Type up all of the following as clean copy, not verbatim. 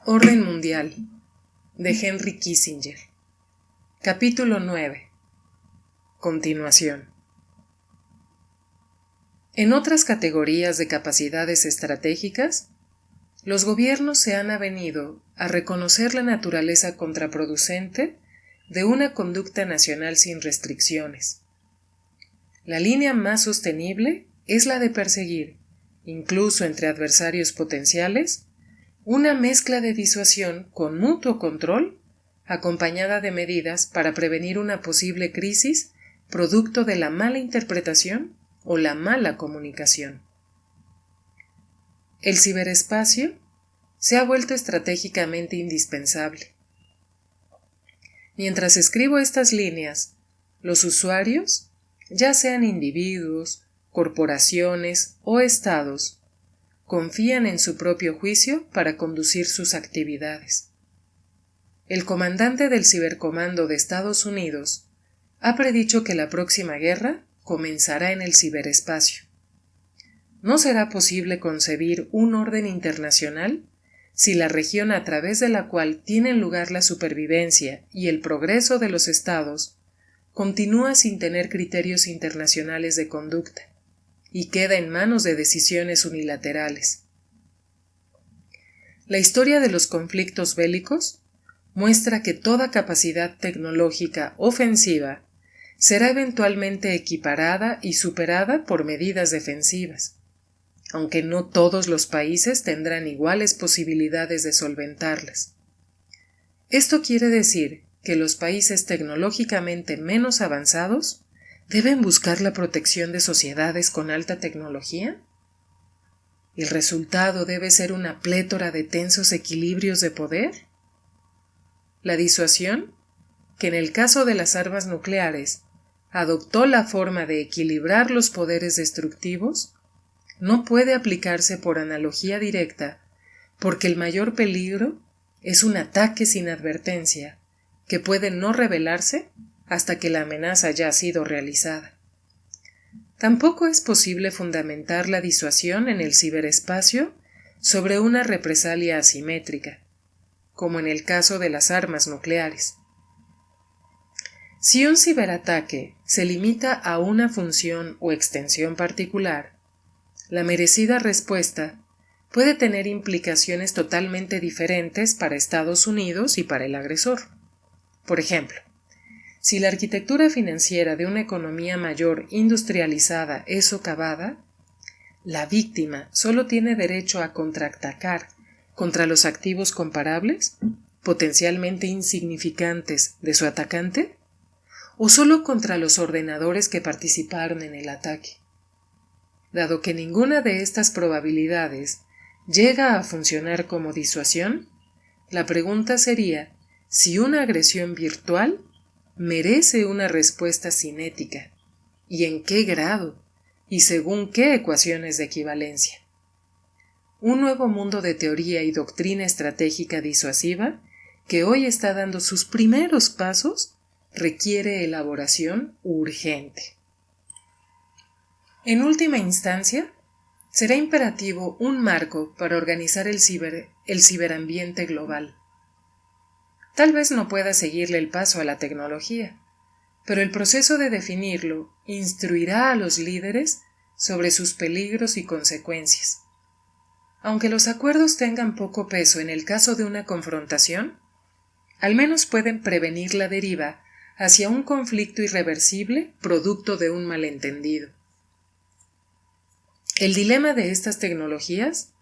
Orden Mundial, de Henry Kissinger. Capítulo 9. Continuación. En otras categorías de capacidades estratégicas, los gobiernos se han avenido a reconocer la naturaleza contraproducente de una conducta nacional sin restricciones. La línea más sostenible es la de perseguir, incluso entre adversarios potenciales, una mezcla de disuasión con mutuo control, acompañada de medidas para prevenir una posible crisis producto de la mala interpretación o la mala comunicación. El ciberespacio se ha vuelto estratégicamente indispensable. Mientras escribo estas líneas, los usuarios, ya sean individuos, corporaciones o estados, confían en su propio juicio para conducir sus actividades. El comandante del Cibercomando de Estados Unidos ha predicho que la próxima guerra comenzará en el ciberespacio. No será posible concebir un orden internacional si la región a través de la cual tienen lugar la supervivencia y el progreso de los estados continúa sin tener criterios internacionales de conducta y queda en manos de decisiones unilaterales. La historia de los conflictos bélicos muestra que toda capacidad tecnológica ofensiva será eventualmente equiparada y superada por medidas defensivas, aunque no todos los países tendrán iguales posibilidades de solventarlas. Esto quiere decir que los países tecnológicamente menos avanzados ¿deben buscar la protección de sociedades con alta tecnología? ¿El resultado debe ser una plétora de tensos equilibrios de poder? La disuasión, que en el caso de las armas nucleares adoptó la forma de equilibrar los poderes destructivos, no puede aplicarse por analogía directa porque el mayor peligro es un ataque sin advertencia que puede no revelarse hasta que la amenaza ya ha sido realizada. Tampoco es posible fundamentar la disuasión en el ciberespacio sobre una represalia asimétrica, como en el caso de las armas nucleares. Si un ciberataque se limita a una función o extensión particular, la merecida respuesta puede tener implicaciones totalmente diferentes para Estados Unidos y para el agresor. Por ejemplo, si la arquitectura financiera de una economía mayor industrializada es socavada, la víctima solo tiene derecho a contraatacar contra los activos comparables, potencialmente insignificantes, de su atacante, o solo contra los ordenadores que participaron en el ataque. Dado que ninguna de estas probabilidades llega a funcionar como disuasión, la pregunta sería si una agresión virtual merece una respuesta cinética, y en qué grado, y según qué ecuaciones de equivalencia. Un nuevo mundo de teoría y doctrina estratégica disuasiva, que hoy está dando sus primeros pasos, requiere elaboración urgente. En última instancia, será imperativo un marco para organizar el ciberambiente global. Tal vez no pueda seguirle el paso a la tecnología, pero el proceso de definirlo instruirá a los líderes sobre sus peligros y consecuencias. Aunque los acuerdos tengan poco peso en el caso de una confrontación, al menos pueden prevenir la deriva hacia un conflicto irreversible producto de un malentendido. El dilema de estas tecnologías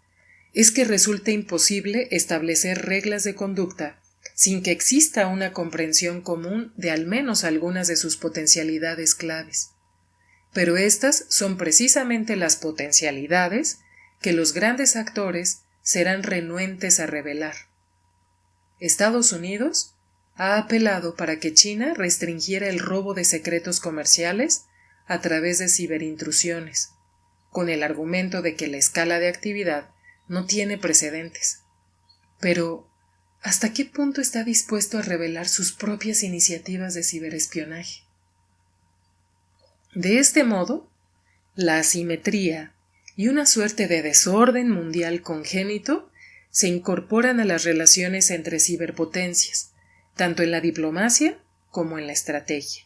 es que resulta imposible establecer reglas de conducta sin que exista una comprensión común de al menos algunas de sus potencialidades claves. Pero estas son precisamente las potencialidades que los grandes actores serán renuentes a revelar. Estados Unidos ha apelado para que China restringiera el robo de secretos comerciales a través de ciberintrusiones, con el argumento de que la escala de actividad no tiene precedentes. Pero ¿hasta qué punto está dispuesto a revelar sus propias iniciativas de ciberespionaje? De este modo, la asimetría y una suerte de desorden mundial congénito se incorporan a las relaciones entre ciberpotencias, tanto en la diplomacia como en la estrategia.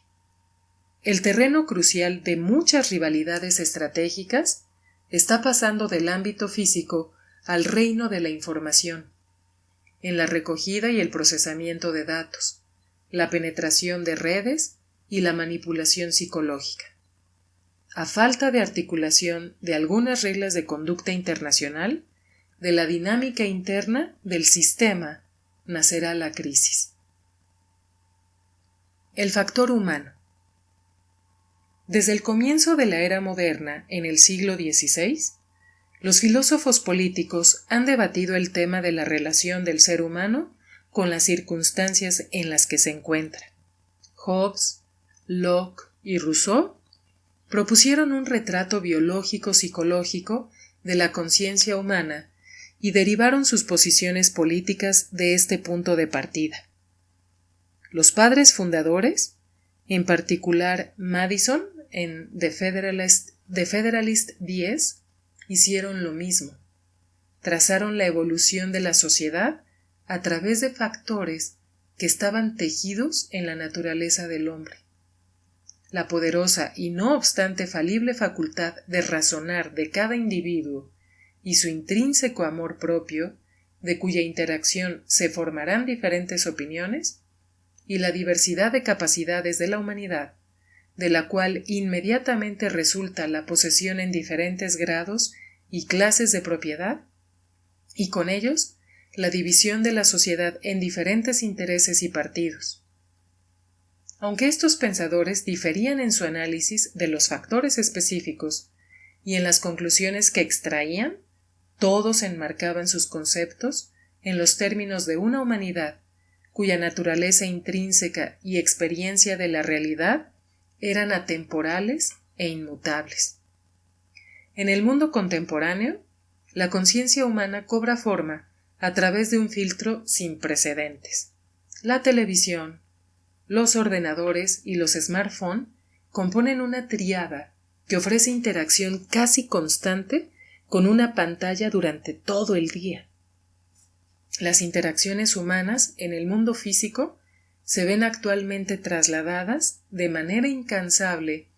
El terreno crucial de muchas rivalidades estratégicas está pasando del ámbito físico al reino de la información, en la recogida y el procesamiento de datos, la penetración de redes y la manipulación psicológica. A falta de articulación de algunas reglas de conducta internacional, de la dinámica interna del sistema nacerá la crisis. El factor humano. Desde el comienzo de la era moderna, en el siglo XVI, los filósofos políticos han debatido el tema de la relación del ser humano con las circunstancias en las que se encuentra. Hobbes, Locke y Rousseau propusieron un retrato biológico-psicológico de la conciencia humana y derivaron sus posiciones políticas de este punto de partida. Los padres fundadores, en particular Madison en The Federalist 10, hicieron lo mismo. Trazaron la evolución de la sociedad a través de factores que estaban tejidos en la naturaleza del hombre. La poderosa y no obstante falible facultad de razonar de cada individuo y su intrínseco amor propio, de cuya interacción se formarán diferentes opiniones, y la diversidad de capacidades de la humanidad, de la cual inmediatamente resulta la posesión en diferentes grados y clases de propiedad, y con ellos la división de la sociedad en diferentes intereses y partidos. Aunque estos pensadores diferían en su análisis de los factores específicos y en las conclusiones que extraían, todos enmarcaban sus conceptos en los términos de una humanidad cuya naturaleza intrínseca y experiencia de la realidad eran atemporales e inmutables. En el mundo contemporáneo, la conciencia humana cobra forma a través de un filtro sin precedentes. La televisión, los ordenadores y los smartphones componen una tríada que ofrece interacción casi constante con una pantalla durante todo el día. Las interacciones humanas en el mundo físico se ven actualmente trasladadas de manera incansable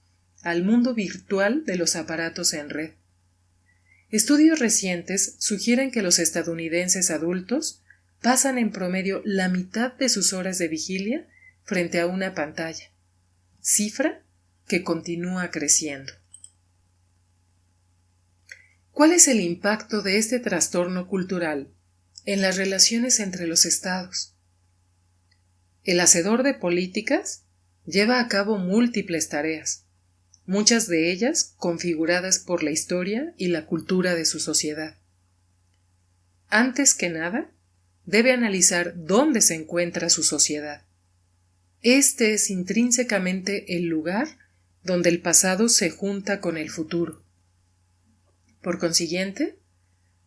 al mundo virtual de los aparatos en red. Estudios recientes sugieren que los estadounidenses adultos pasan en promedio la mitad de sus horas de vigilia frente a una pantalla, cifra que continúa creciendo. ¿Cuál es el impacto de este trastorno cultural en las relaciones entre los estados? El hacedor de políticas lleva a cabo múltiples tareas, muchas de ellas configuradas por la historia y la cultura de su sociedad. Antes que nada, debe analizar dónde se encuentra su sociedad. Este es intrínsecamente el lugar donde el pasado se junta con el futuro. Por consiguiente,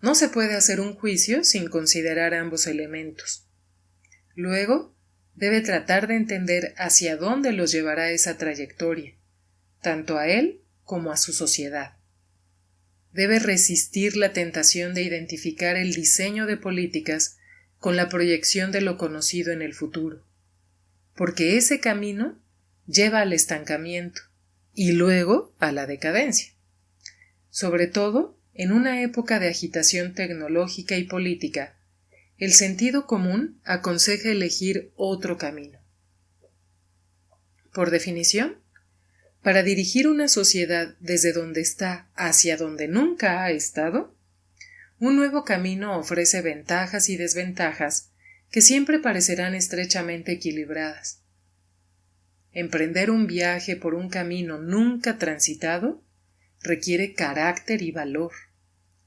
no se puede hacer un juicio sin considerar ambos elementos. Luego, debe tratar de entender hacia dónde los llevará esa trayectoria, tanto a él como a su sociedad. Debe resistir la tentación de identificar el diseño de políticas con la proyección de lo conocido en el futuro, porque ese camino lleva al estancamiento y luego a la decadencia. Sobre todo, en una época de agitación tecnológica y política, el sentido común aconseja elegir otro camino. Por definición, para dirigir una sociedad desde donde está hacia donde nunca ha estado, un nuevo camino ofrece ventajas y desventajas que siempre parecerán estrechamente equilibradas. Emprender un viaje por un camino nunca transitado requiere carácter y valor.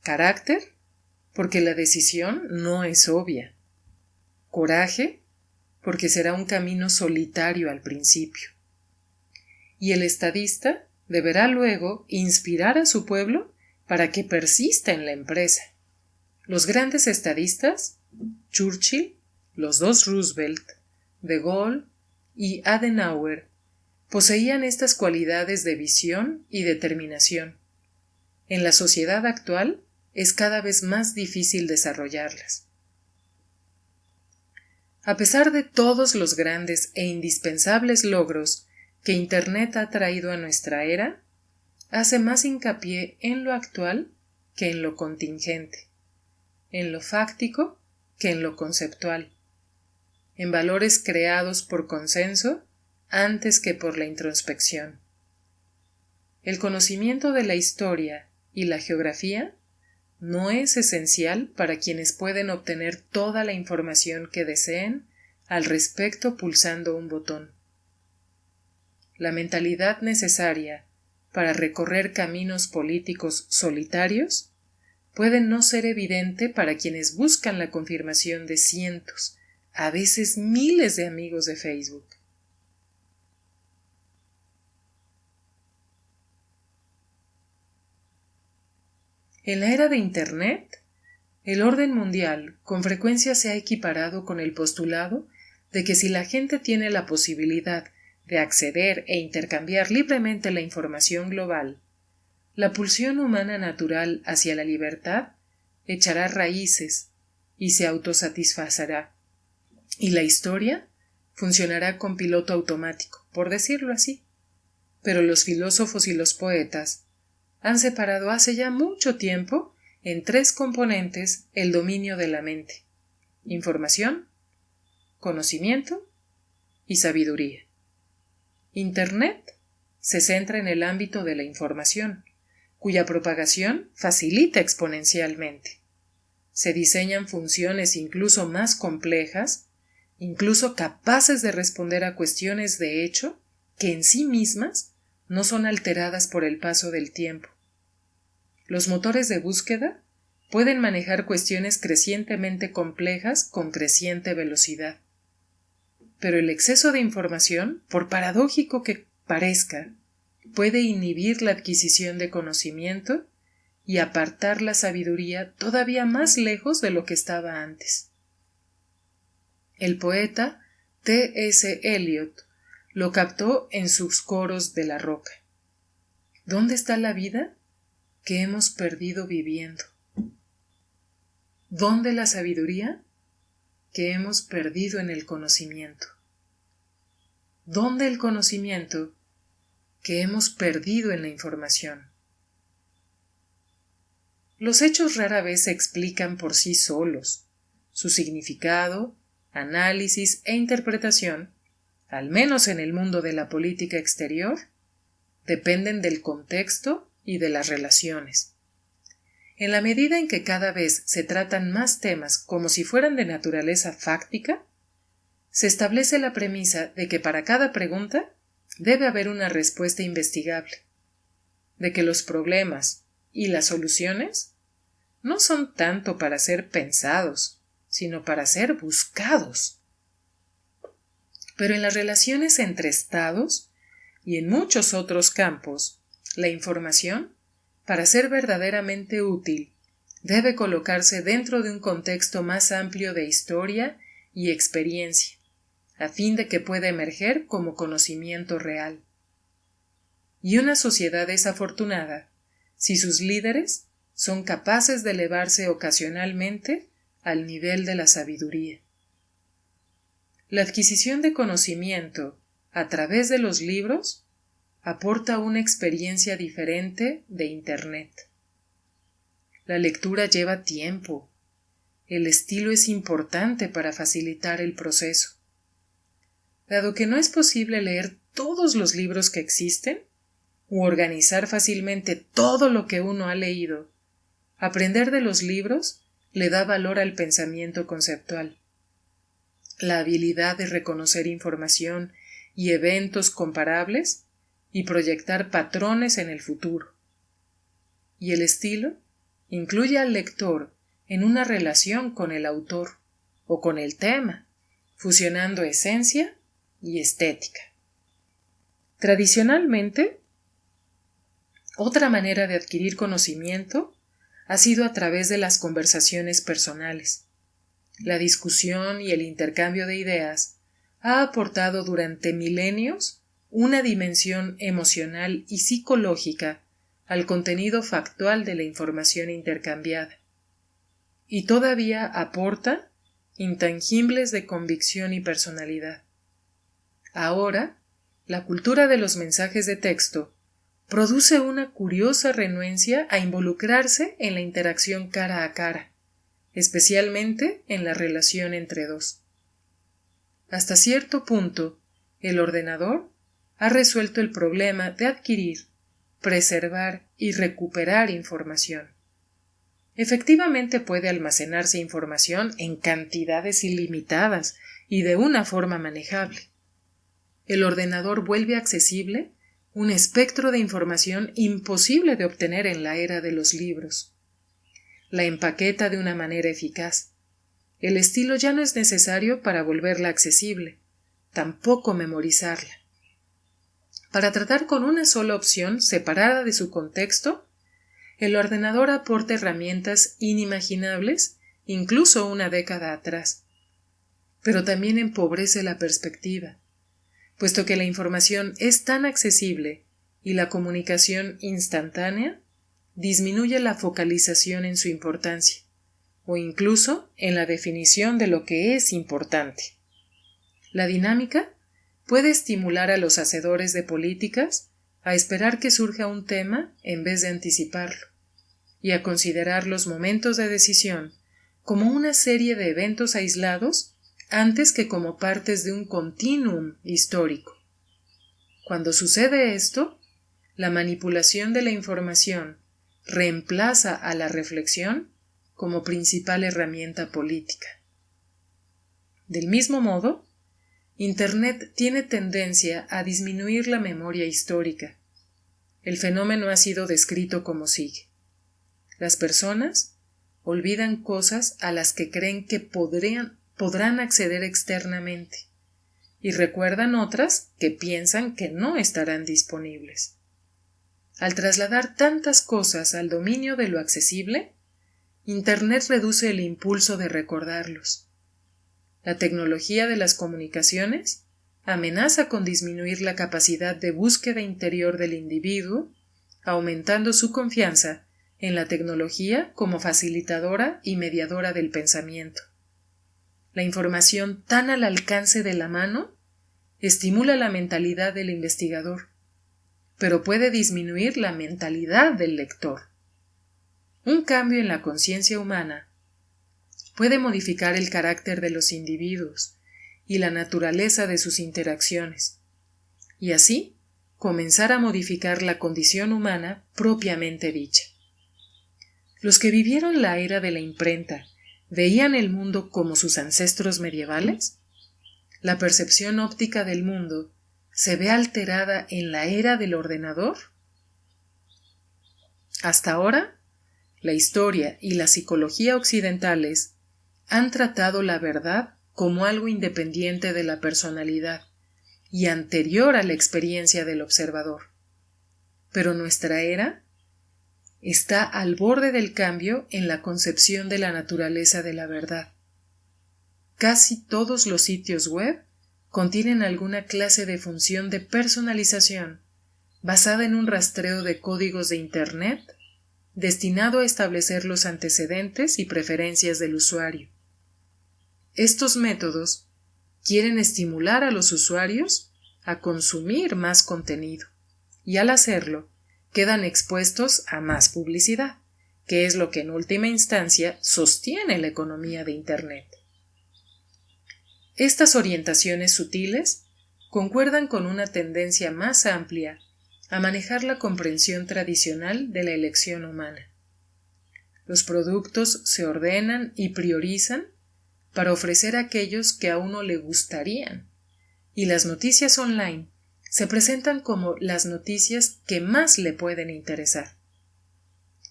Carácter, porque la decisión no es obvia. Coraje, porque será un camino solitario al principio. Y el estadista deberá luego inspirar a su pueblo para que persista en la empresa. Los grandes estadistas, Churchill, los dos Roosevelt, de Gaulle y Adenauer, poseían estas cualidades de visión y determinación. En la sociedad actual es cada vez más difícil desarrollarlas. A pesar de todos los grandes e indispensables logros que Internet ha traído a nuestra era, hace más hincapié en lo actual que en lo contingente, en lo fáctico que en lo conceptual, en valores creados por consenso antes que por la introspección. El conocimiento de la historia y la geografía no es esencial para quienes pueden obtener toda la información que deseen al respecto pulsando un botón. La mentalidad necesaria para recorrer caminos políticos solitarios puede no ser evidente para quienes buscan la confirmación de cientos, a veces miles de amigos de Facebook. En la era de Internet, el orden mundial con frecuencia se ha equiparado con el postulado de que si la gente tiene la posibilidad de acceder e intercambiar libremente la información global, la pulsión humana natural hacia la libertad echará raíces y se autosatisfacerá, y la historia funcionará con piloto automático, por decirlo así. Pero los filósofos y los poetas han separado hace ya mucho tiempo en tres componentes el dominio de la mente: información, conocimiento y sabiduría. Internet se centra en el ámbito de la información, cuya propagación facilita exponencialmente. Se diseñan funciones incluso más complejas, incluso capaces de responder a cuestiones de hecho que en sí mismas no son alteradas por el paso del tiempo. Los motores de búsqueda pueden manejar cuestiones crecientemente complejas con creciente velocidad. Pero el exceso de información, por paradójico que parezca, puede inhibir la adquisición de conocimiento y apartar la sabiduría todavía más lejos de lo que estaba antes. El poeta T.S. Eliot lo captó en sus coros de La Roca. ¿Dónde está la vida que hemos perdido viviendo? ¿Dónde la sabiduría que hemos perdido en el conocimiento? ¿Dónde el conocimiento que hemos perdido en la información? Los hechos rara vez se explican por sí solos. Su significado, análisis e interpretación, al menos en el mundo de la política exterior, dependen del contexto y de las relaciones. En la medida en que cada vez se tratan más temas como si fueran de naturaleza fáctica, se establece la premisa de que para cada pregunta debe haber una respuesta investigable, de que los problemas y las soluciones no son tanto para ser pensados, sino para ser buscados. Pero en las relaciones entre estados y en muchos otros campos, la información, para ser verdaderamente útil, debe colocarse dentro de un contexto más amplio de historia y experiencia, a fin de que pueda emerger como conocimiento real. Y una sociedad es afortunada si sus líderes son capaces de elevarse ocasionalmente al nivel de la sabiduría. La adquisición de conocimiento a través de los libros aporta una experiencia diferente de Internet. La lectura lleva tiempo. El estilo es importante para facilitar el proceso. Dado que no es posible leer todos los libros que existen, u organizar fácilmente todo lo que uno ha leído, aprender de los libros le da valor al pensamiento conceptual. La habilidad de reconocer información y eventos comparables y proyectar patrones en el futuro. Y el estilo incluye al lector en una relación con el autor o con el tema, fusionando esencia y estética. Tradicionalmente, otra manera de adquirir conocimiento ha sido a través de las conversaciones personales. La discusión y el intercambio de ideas ha aportado durante milenios una dimensión emocional y psicológica al contenido factual de la información intercambiada, y todavía aporta intangibles de convicción y personalidad. Ahora, la cultura de los mensajes de texto produce una curiosa renuencia a involucrarse en la interacción cara a cara, especialmente en la relación entre dos. Hasta cierto punto, el ordenador ha resuelto el problema de adquirir, preservar y recuperar información. Efectivamente puede almacenarse información en cantidades ilimitadas y de una forma manejable. El ordenador vuelve accesible un espectro de información imposible de obtener en la era de los libros. La empaqueta de una manera eficaz. El estilo ya no es necesario para volverla accesible, tampoco memorizarla. Para tratar con una sola opción separada de su contexto, el ordenador aporta herramientas inimaginables, incluso una década atrás. Pero también empobrece la perspectiva, puesto que la información es tan accesible y la comunicación instantánea, disminuye la focalización en su importancia, o incluso en la definición de lo que es importante. La dinámica puede estimular a los hacedores de políticas a esperar que surja un tema en vez de anticiparlo, y a considerar los momentos de decisión como una serie de eventos aislados antes que como partes de un continuum histórico. Cuando sucede esto, la manipulación de la información reemplaza a la reflexión como principal herramienta política. Del mismo modo, Internet tiene tendencia a disminuir la memoria histórica. El fenómeno ha sido descrito como sigue. Las personas olvidan cosas a las que creen que podrán acceder externamente y recuerdan otras que piensan que no estarán disponibles. Al trasladar tantas cosas al dominio de lo accesible, Internet reduce el impulso de recordarlos. La tecnología de las comunicaciones amenaza con disminuir la capacidad de búsqueda interior del individuo, aumentando su confianza en la tecnología como facilitadora y mediadora del pensamiento. La información tan al alcance de la mano estimula la mentalidad del investigador, pero puede disminuir la mentalidad del lector. Un cambio en la conciencia humana puede modificar el carácter de los individuos y la naturaleza de sus interacciones, y así comenzar a modificar la condición humana propiamente dicha. Los que vivieron la era de la imprenta ¿veían el mundo como sus ancestros medievales? ¿La percepción óptica del mundo se ve alterada en la era del ordenador? Hasta ahora, la historia y la psicología occidentales han tratado la verdad como algo independiente de la personalidad y anterior a la experiencia del observador. Pero nuestra era está al borde del cambio en la concepción de la naturaleza de la verdad. Casi todos los sitios web contienen alguna clase de función de personalización basada en un rastreo de códigos de Internet destinado a establecer los antecedentes y preferencias del usuario. Estos métodos quieren estimular a los usuarios a consumir más contenido y al hacerlo quedan expuestos a más publicidad, que es lo que en última instancia sostiene la economía de Internet. Estas orientaciones sutiles concuerdan con una tendencia más amplia a manejar la comprensión tradicional de la elección humana. Los productos se ordenan y priorizan para ofrecer aquellos que a uno le gustarían, y las noticias online se presentan como las noticias que más le pueden interesar.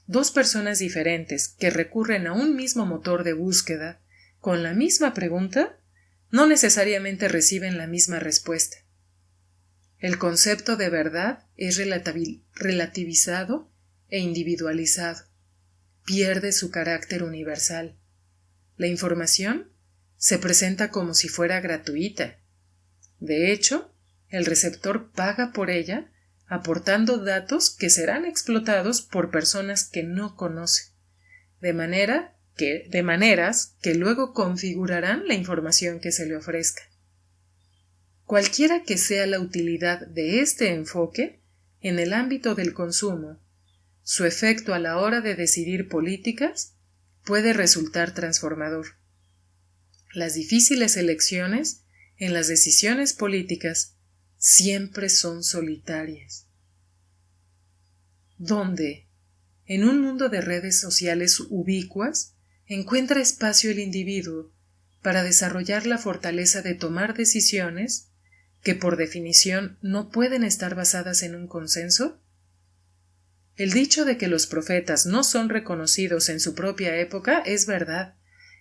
Dos personas diferentes que recurren a un mismo motor de búsqueda con la misma pregunta no necesariamente reciben la misma respuesta. El concepto de verdad es relativizado e individualizado. Pierde su carácter universal. La información se presenta como si fuera gratuita. De hecho, el receptor paga por ella aportando datos que serán explotados por personas que no conoce, de manera de maneras que luego configurarán la información que se le ofrezca. Cualquiera que sea la utilidad de este enfoque en el ámbito del consumo, su efecto a la hora de decidir políticas puede resultar transformador. Las difíciles elecciones en las decisiones políticas siempre son solitarias. ¿Dónde, en un mundo de redes sociales ubicuas, encuentra espacio el individuo para desarrollar la fortaleza de tomar decisiones que por definición no pueden estar basadas en un consenso? El dicho de que los profetas no son reconocidos en su propia época es verdad,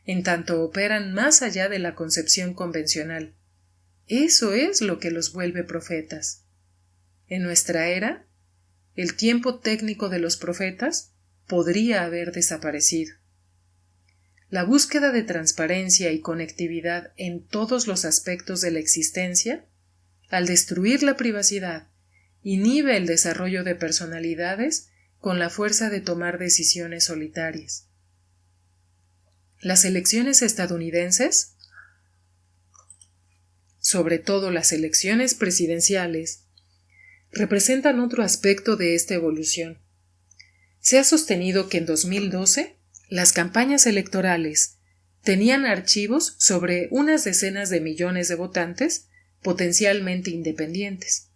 en tanto operan más allá de la concepción convencional. Eso es lo que los vuelve profetas. En nuestra era, el tiempo técnico de los profetas podría haber desaparecido. La búsqueda de transparencia y conectividad en todos los aspectos de la existencia, al destruir la privacidad, inhibe el desarrollo de personalidades con la fuerza de tomar decisiones solitarias. Las elecciones estadounidenses, sobre todo las elecciones presidenciales, representan otro aspecto de esta evolución. Se ha sostenido que en 2012 las campañas electorales tenían archivos sobre unas decenas de millones de votantes potencialmente independientes.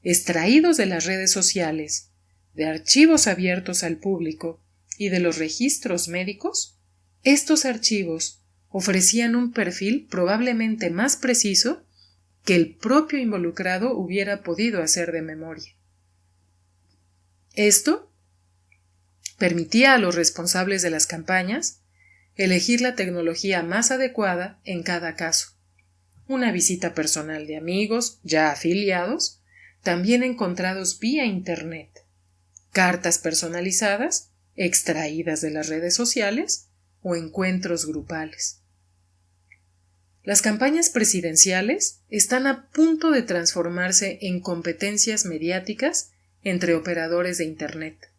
Extraídos de las redes sociales, de archivos abiertos al público y de los registros médicos, estos archivos ofrecían un perfil probablemente más preciso que el propio involucrado hubiera podido hacer de memoria. Esto permitía a los responsables de las campañas elegir la tecnología más adecuada en cada caso. Una visita personal de amigos ya afiliados, también encontrados vía Internet, cartas personalizadas extraídas de las redes sociales o encuentros grupales. Las campañas presidenciales están a punto de transformarse en competencias mediáticas entre operadores de Internet.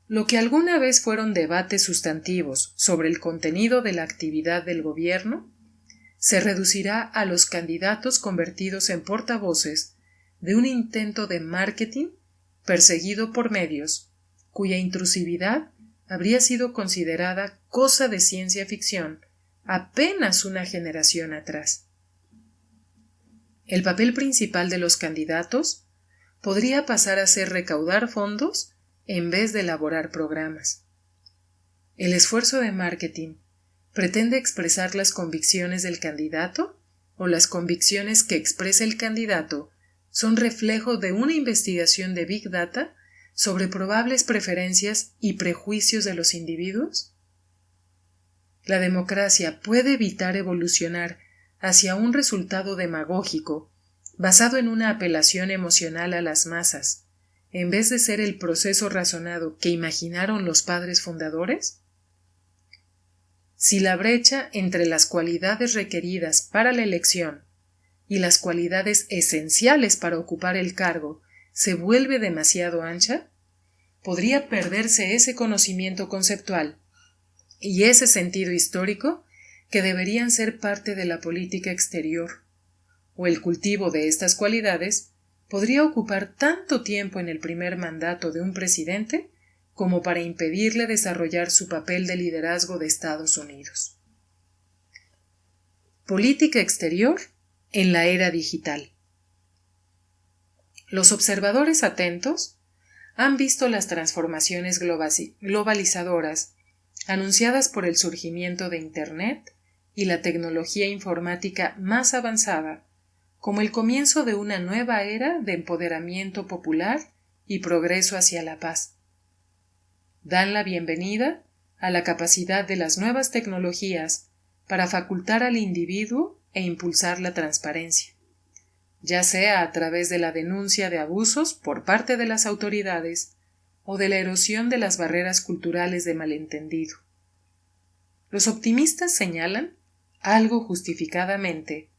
Lo que alguna vez fueron debates sustantivos sobre el contenido de la actividad del gobierno se reducirá a los candidatos convertidos en portavoces de un intento de marketing perseguido por medios cuya intrusividad habría sido considerada cosa de ciencia ficción apenas una generación atrás. El papel principal de los candidatos podría pasar a ser recaudar fondos en vez de elaborar programas. El esfuerzo de marketing pretende expresar las convicciones del candidato o las convicciones que expresa el candidato son reflejo de una investigación de Big Data sobre probables preferencias y prejuicios de los individuos. La democracia puede evitar evolucionar hacia un resultado demagógico basado en una apelación emocional a las masas, en vez de ser el proceso razonado que imaginaron los padres fundadores. Si la brecha entre las cualidades requeridas para la elección y las cualidades esenciales para ocupar el cargo se vuelve demasiado ancha, podría perderse ese conocimiento conceptual y ese sentido histórico que deberían ser parte de la política exterior, o el cultivo de estas cualidades podría ocupar tanto tiempo en el primer mandato de un presidente como para impedirle desarrollar su papel de liderazgo de Estados Unidos. Política exterior en la era digital. Los observadores atentos han visto las transformaciones globalizadoras anunciadas por el surgimiento de Internet y la tecnología informática más avanzada como el comienzo de una nueva era de empoderamiento popular y progreso hacia la paz. Dan la bienvenida a la capacidad de las nuevas tecnologías para facultar al individuo e impulsar la transparencia, ya sea a través de la denuncia de abusos por parte de las autoridades o de la erosión de las barreras culturales de malentendido. Los optimistas señalan, algo justificadamente,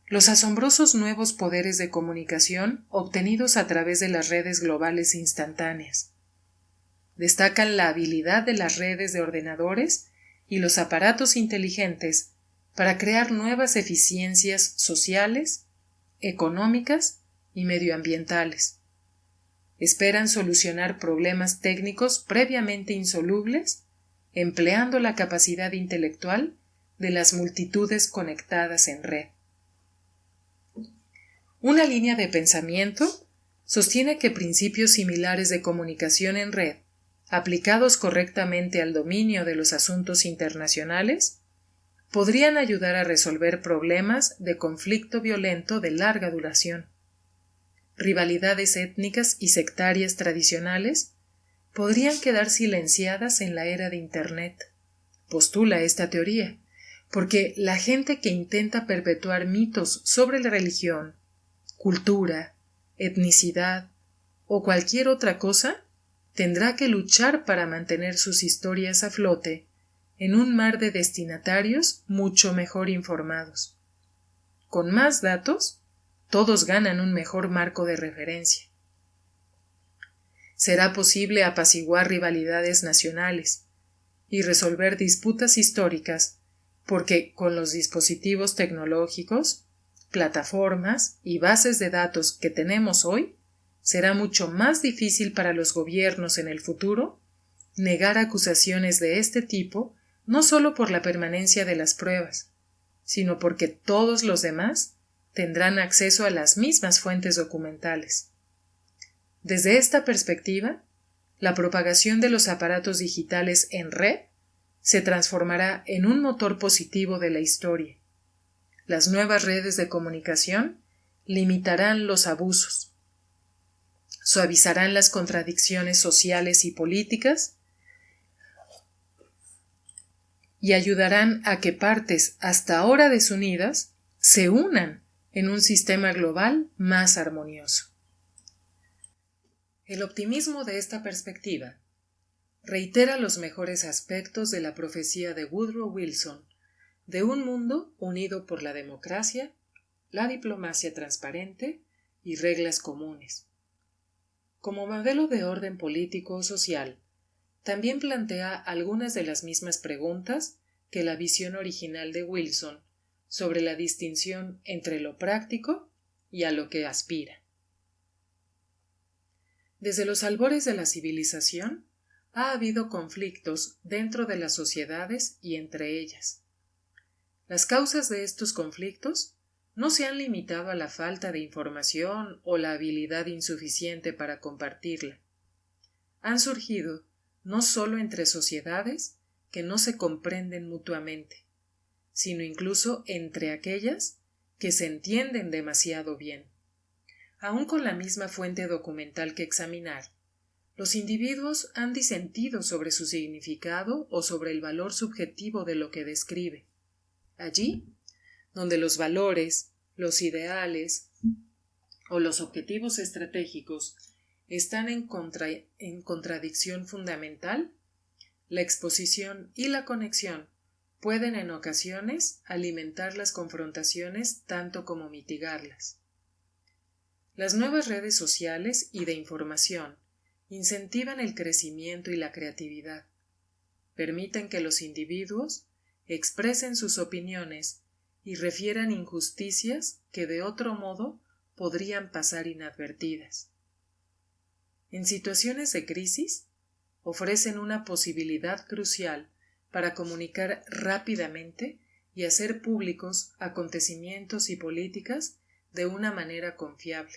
los asombrosos nuevos poderes de comunicación obtenidos a través de las redes globales instantáneas. destacan la habilidad de las redes de ordenadores y los aparatos inteligentes para crear nuevas eficiencias sociales, económicas y medioambientales. Esperan solucionar problemas técnicos previamente insolubles, empleando la capacidad intelectual de las multitudes conectadas en red. Una línea de pensamiento sostiene que principios similares de comunicación en red, aplicados correctamente al dominio de los asuntos internacionales, podrían ayudar a resolver problemas de conflicto violento de larga duración. Rivalidades étnicas y sectarias tradicionales podrían quedar silenciadas en la era de Internet, postula esta teoría, porque la gente que intenta perpetuar mitos sobre la religión, cultura, etnicidad o cualquier otra cosa tendrá que luchar para mantener sus historias a flote en un mar de destinatarios mucho mejor informados. Con más datos, todos ganan un mejor marco de referencia. Será posible apaciguar rivalidades nacionales y resolver disputas históricas porque con los dispositivos tecnológicos, plataformas y bases de datos que tenemos hoy, será mucho más difícil para los gobiernos en el futuro negar acusaciones de este tipo, no solo por la permanencia de las pruebas, sino porque todos los demás tendrán acceso a las mismas fuentes documentales. Desde esta perspectiva, la propagación de los aparatos digitales en red se transformará en un motor positivo de la historia. Las nuevas redes de comunicación limitarán los abusos, suavizarán las contradicciones sociales y políticas y ayudarán a que partes hasta ahora desunidas se unan en un sistema global más armonioso. El optimismo de esta perspectiva reitera los mejores aspectos de la profecía de Woodrow Wilson de un mundo unido por la democracia, la diplomacia transparente y reglas comunes. Como modelo de orden político o social, también plantea algunas de las mismas preguntas que la visión original de Wilson sobre la distinción entre lo práctico y a lo que aspira. Desde los albores de la civilización, ha habido conflictos dentro de las sociedades y entre ellas. Las causas de estos conflictos no se han limitado a la falta de información o la habilidad insuficiente para compartirla. Han surgido no solo entre sociedades que no se comprenden mutuamente, sino incluso entre aquellas que se entienden demasiado bien. Aun con la misma fuente documental que examinar, los individuos han disentido sobre su significado o sobre el valor subjetivo de lo que describe. Allí, donde los valores, los ideales o los objetivos estratégicos están en contradicción fundamental, la exposición y la conexión pueden en ocasiones alimentar las confrontaciones tanto como mitigarlas. Las nuevas redes sociales y de información incentivan el crecimiento y la creatividad, permiten que los individuos expresen sus opiniones y refieran injusticias que de otro modo podrían pasar inadvertidas. En situaciones de crisis, ofrecen una posibilidad crucial para comunicar rápidamente y hacer públicos acontecimientos y políticas de una manera confiable,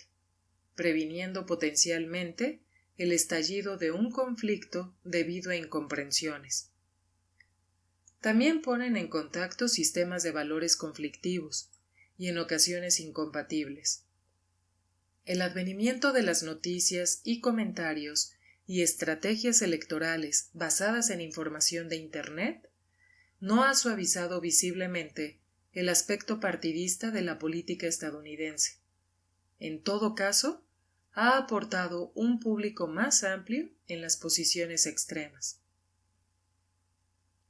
previniendo potencialmente el estallido de un conflicto debido a incomprensiones. También ponen en contacto sistemas de valores conflictivos y en ocasiones incompatibles. El advenimiento de las noticias y comentarios y estrategias electorales basadas en información de Internet no ha suavizado visiblemente el aspecto partidista de la política estadounidense. En todo caso, ha aportado un público más amplio en las posiciones extremas.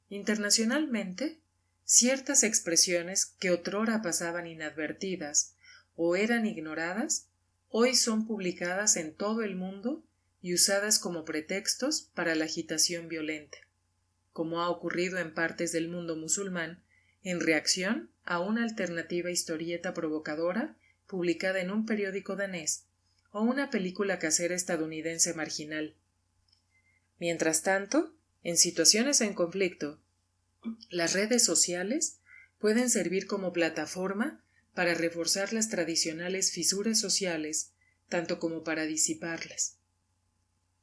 Internacionalmente, ciertas expresiones que otrora pasaban inadvertidas o eran ignoradas, hoy son publicadas en todo el mundo y usadas como pretextos para la agitación violenta, como ha ocurrido en partes del mundo musulmán en reacción a una alternativa historieta provocadora publicada en un periódico danés o una película casera estadounidense marginal. Mientras tanto, en situaciones en conflicto, las redes sociales pueden servir como plataforma para reforzar las tradicionales fisuras sociales, tanto como para disiparlas.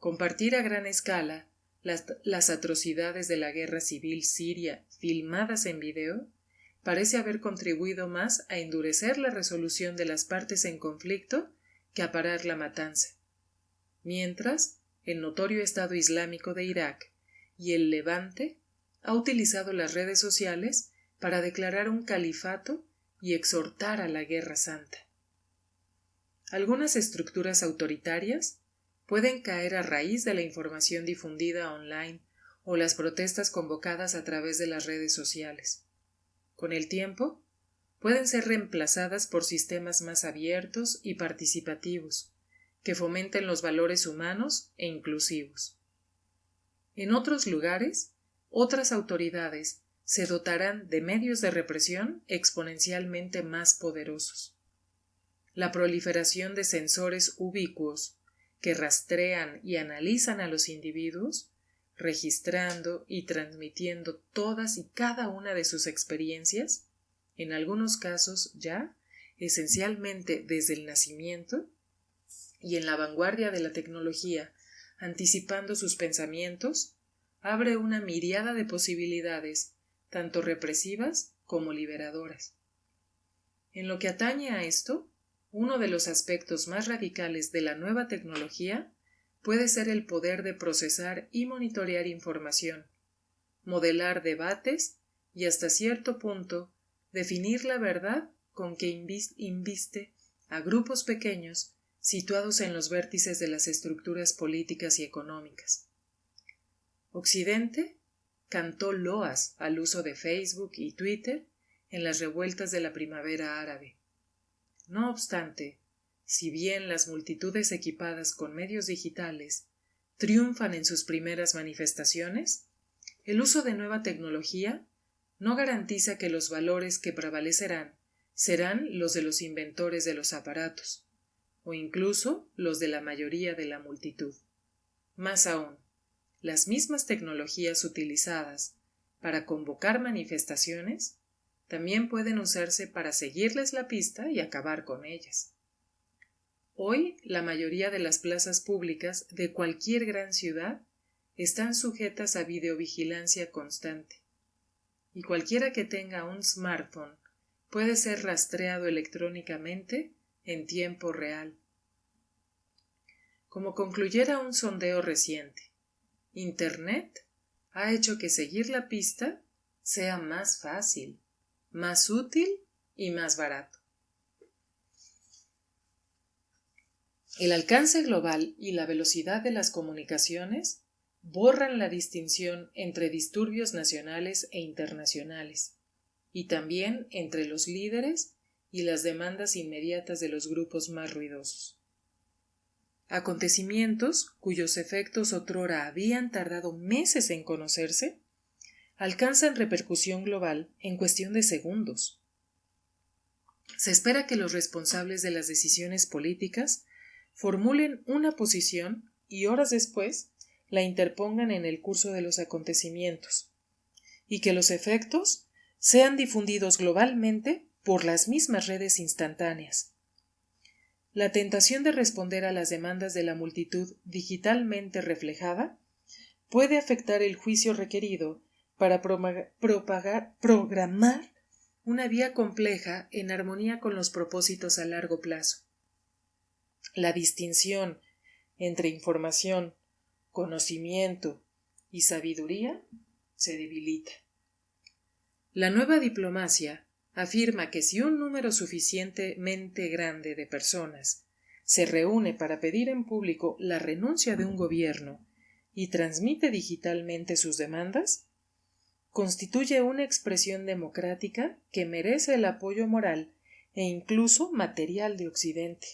Compartir a gran escala las atrocidades de la guerra civil siria filmadas en video parece haber contribuido más a endurecer la resolución de las partes en conflicto que a parar la matanza. Mientras, el notorio Estado Islámico de Irak y el Levante ha utilizado las redes sociales para declarar un califato y exhortar a la guerra santa. Algunas estructuras autoritarias pueden caer a raíz de la información difundida online o las protestas convocadas a través de las redes sociales. Con el tiempo, pueden ser reemplazadas por sistemas más abiertos y participativos, que fomenten los valores humanos e inclusivos. En otros lugares, otras autoridades se dotarán de medios de represión exponencialmente más poderosos. La proliferación de sensores ubicuos que rastrean y analizan a los individuos, registrando y transmitiendo todas y cada una de sus experiencias, en algunos casos ya, esencialmente desde el nacimiento, y en la vanguardia de la tecnología, anticipando sus pensamientos, abre una miríada de posibilidades, tanto represivas como liberadoras. En lo que atañe a esto, uno de los aspectos más radicales de la nueva tecnología puede ser el poder de procesar y monitorear información, modelar debates y hasta cierto punto definir la verdad con que inviste a grupos pequeños situados en los vértices de las estructuras políticas y económicas. Occidente cantó loas al uso de Facebook y Twitter en las revueltas de la primavera árabe. No obstante, si bien las multitudes equipadas con medios digitales triunfan en sus primeras manifestaciones, el uso de nueva tecnología no garantiza que los valores que prevalecerán serán los de los inventores de los aparatos, o incluso los de la mayoría de la multitud. Más aún, las mismas tecnologías utilizadas para convocar manifestaciones también pueden usarse para seguirles la pista y acabar con ellas. Hoy, la mayoría de las plazas públicas de cualquier gran ciudad están sujetas a videovigilancia constante, y cualquiera que tenga un smartphone puede ser rastreado electrónicamente en tiempo real. Como concluyera un sondeo reciente, Internet ha hecho que seguir la pista sea más fácil, más útil y más barato. El alcance global y la velocidad de las comunicaciones borran la distinción entre disturbios nacionales e internacionales, y también entre los líderes y las demandas inmediatas de los grupos más ruidosos. Acontecimientos cuyos efectos otrora habían tardado meses en conocerse, alcanzan repercusión global en cuestión de segundos. Se espera que los responsables de las decisiones políticas formulen una posición y horas después la interpongan en el curso de los acontecimientos, y que los efectos sean difundidos globalmente por las mismas redes instantáneas. La tentación de responder a las demandas de la multitud digitalmente reflejada puede afectar el juicio requerido para programar una vía compleja en armonía con los propósitos a largo plazo. La distinción entre información, conocimiento y sabiduría se debilita. La nueva diplomacia afirma que si un número suficientemente grande de personas se reúne para pedir en público la renuncia de un gobierno y transmite digitalmente sus demandas, constituye una expresión democrática que merece el apoyo moral e incluso material de Occidente.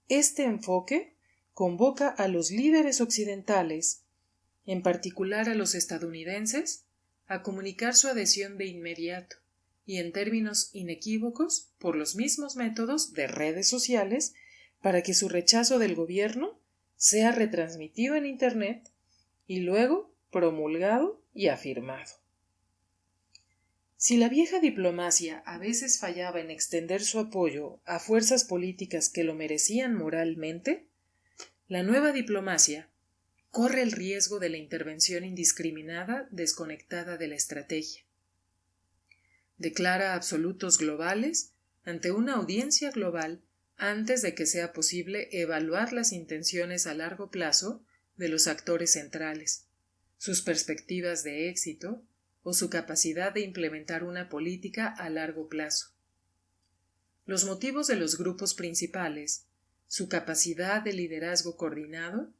Este enfoque convoca a los líderes occidentales, en particular a los estadounidenses, a comunicar su adhesión de inmediato y en términos inequívocos por los mismos métodos de redes sociales para que su rechazo del gobierno sea retransmitido en Internet y luego promulgado y afirmado. Si la vieja diplomacia a veces fallaba en extender su apoyo a fuerzas políticas que lo merecían moralmente, la nueva diplomacia corre el riesgo de la intervención indiscriminada desconectada de la estrategia. Declara absolutos globales ante una audiencia global antes de que sea posible evaluar las intenciones a largo plazo de los actores centrales, sus perspectivas de éxito o su capacidad de implementar una política a largo plazo. Los motivos de los grupos principales, su capacidad de liderazgo coordinado,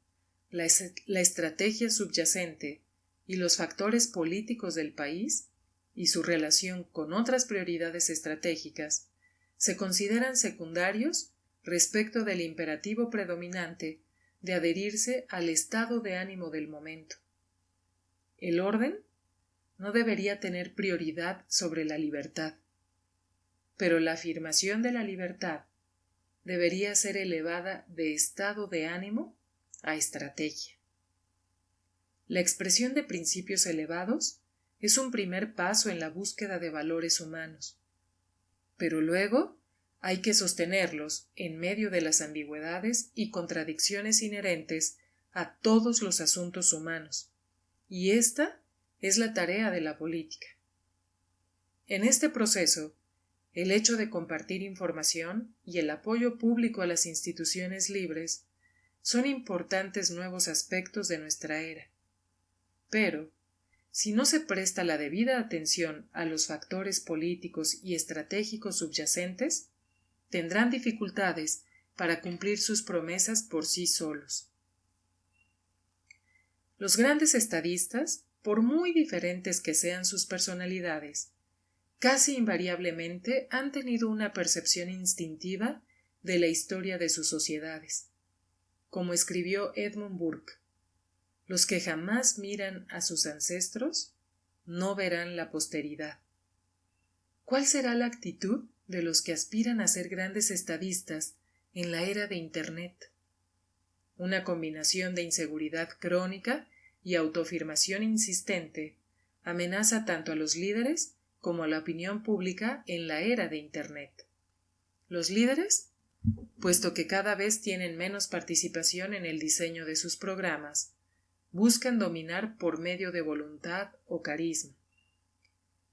la estrategia subyacente y los factores políticos del país y su relación con otras prioridades estratégicas se consideran secundarios respecto del imperativo predominante de adherirse al estado de ánimo del momento. El orden no debería tener prioridad sobre la libertad, pero la afirmación de la libertad debería ser elevada de estado de ánimo a estrategia. La expresión de principios elevados es un primer paso en la búsqueda de valores humanos, pero luego hay que sostenerlos en medio de las ambigüedades y contradicciones inherentes a todos los asuntos humanos, y esta es la tarea de la política. En este proceso, el hecho de compartir información y el apoyo público a las instituciones libres son importantes nuevos aspectos de nuestra era. Pero, si no se presta la debida atención a los factores políticos y estratégicos subyacentes, tendrán dificultades para cumplir sus promesas por sí solos. Los grandes estadistas, por muy diferentes que sean sus personalidades, casi invariablemente han tenido una percepción instintiva de la historia de sus sociedades. Como escribió Edmund Burke, los que jamás miran a sus ancestros no verán la posteridad. ¿Cuál será la actitud de los que aspiran a ser grandes estadistas en la era de Internet? Una combinación de inseguridad crónica y autoafirmación insistente amenaza tanto a los líderes como a la opinión pública en la era de Internet. Los líderes, puesto que cada vez tienen menos participación en el diseño de sus programas, buscan dominar por medio de voluntad o carisma.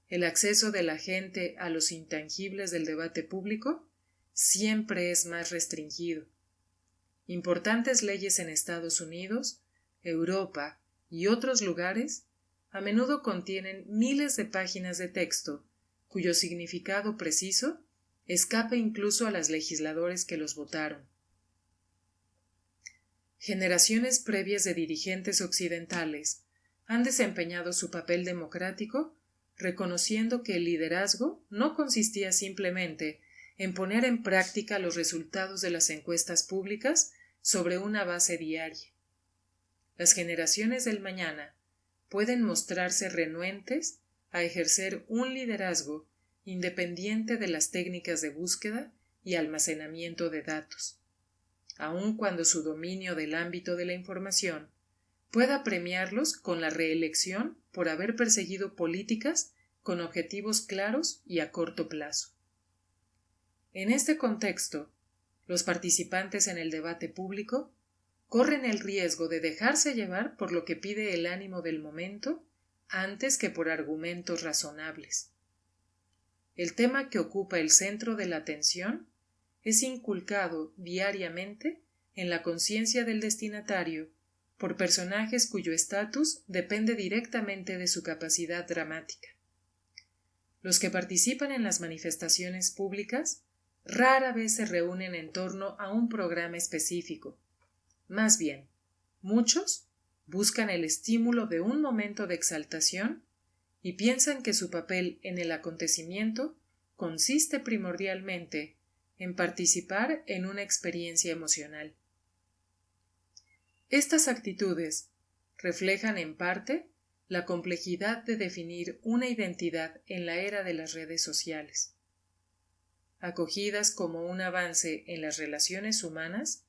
El acceso de la gente a los intangibles del debate público siempre es más restringido. Importantes leyes en Estados Unidos, Europa y otros lugares a menudo contienen miles de páginas de texto cuyo significado preciso escapa incluso a los legisladores que los votaron. Generaciones previas de dirigentes occidentales han desempeñado su papel democrático reconociendo que el liderazgo no consistía simplemente en poner en práctica los resultados de las encuestas públicas sobre una base diaria. Las generaciones del mañana pueden mostrarse renuentes a ejercer un liderazgo independiente de las técnicas de búsqueda y almacenamiento de datos, aun cuando su dominio del ámbito de la información pueda premiarlos con la reelección por haber perseguido políticas con objetivos claros y a corto plazo. En este contexto, los participantes en el debate público corren el riesgo de dejarse llevar por lo que pide el ánimo del momento antes que por argumentos razonables. El tema que ocupa el centro de la atención es inculcado diariamente en la conciencia del destinatario por personajes cuyo estatus depende directamente de su capacidad dramática. Los que participan en las manifestaciones públicas rara vez se reúnen en torno a un programa específico. Más bien, muchos buscan el estímulo de un momento de exaltación y piensan que su papel en el acontecimiento consiste primordialmente en participar en una experiencia emocional. Estas actitudes reflejan en parte la complejidad de definir una identidad en la era de las redes sociales. Acogidas como un avance en las relaciones humanas,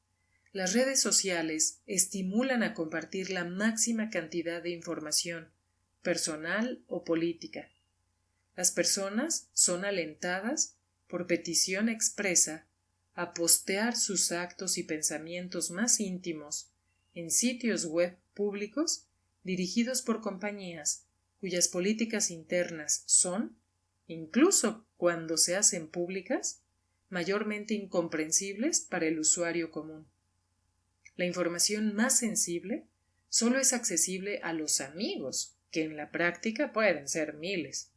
las redes sociales estimulan a compartir la máxima cantidad de información, personal o política. Las personas son alentadas, por petición expresa, a postear sus actos y pensamientos más íntimos en sitios web públicos dirigidos por compañías cuyas políticas internas son, incluso cuando se hacen públicas, mayormente incomprensibles para el usuario común. La información más sensible solo es accesible a los amigos, que en la práctica pueden ser miles.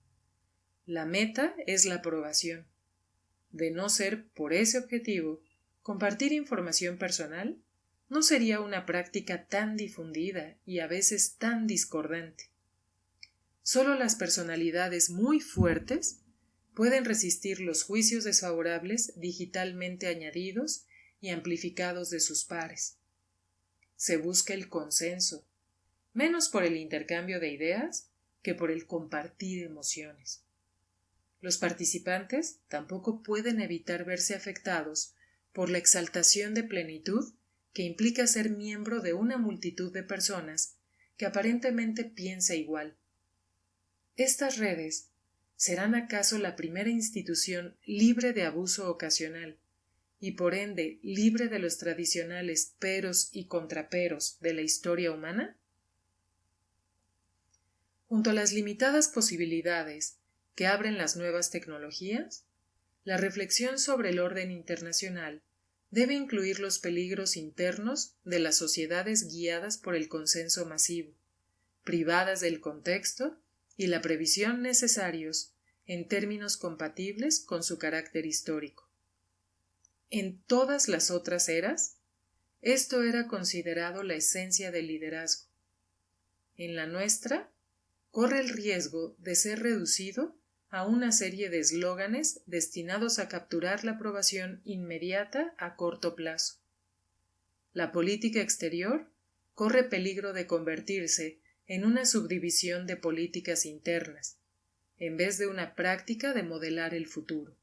La meta es la aprobación. De no ser por ese objetivo, compartir información personal no sería una práctica tan difundida y a veces tan discordante. Solo las personalidades muy fuertes pueden resistir los juicios desfavorables digitalmente añadidos y amplificados de sus pares. Se busca el consenso, menos por el intercambio de ideas que por el compartir emociones. Los participantes tampoco pueden evitar verse afectados por la exaltación de plenitud que implica ser miembro de una multitud de personas que aparentemente piensa igual. Estas redes serán acaso la primera institución libre de abuso ocasional y por ende libre de los tradicionales peros y contraperos de la historia humana? Junto a las limitadas posibilidades que abren las nuevas tecnologías, la reflexión sobre el orden internacional debe incluir los peligros internos de las sociedades guiadas por el consenso masivo, privadas del contexto y la previsión necesarios en términos compatibles con su carácter histórico. En todas las otras eras, esto era considerado la esencia del liderazgo. En la nuestra, corre el riesgo de ser reducido a una serie de eslóganes destinados a capturar la aprobación inmediata a corto plazo. La política exterior corre peligro de convertirse en una subdivisión de políticas internas, en vez de una práctica de modelar el futuro.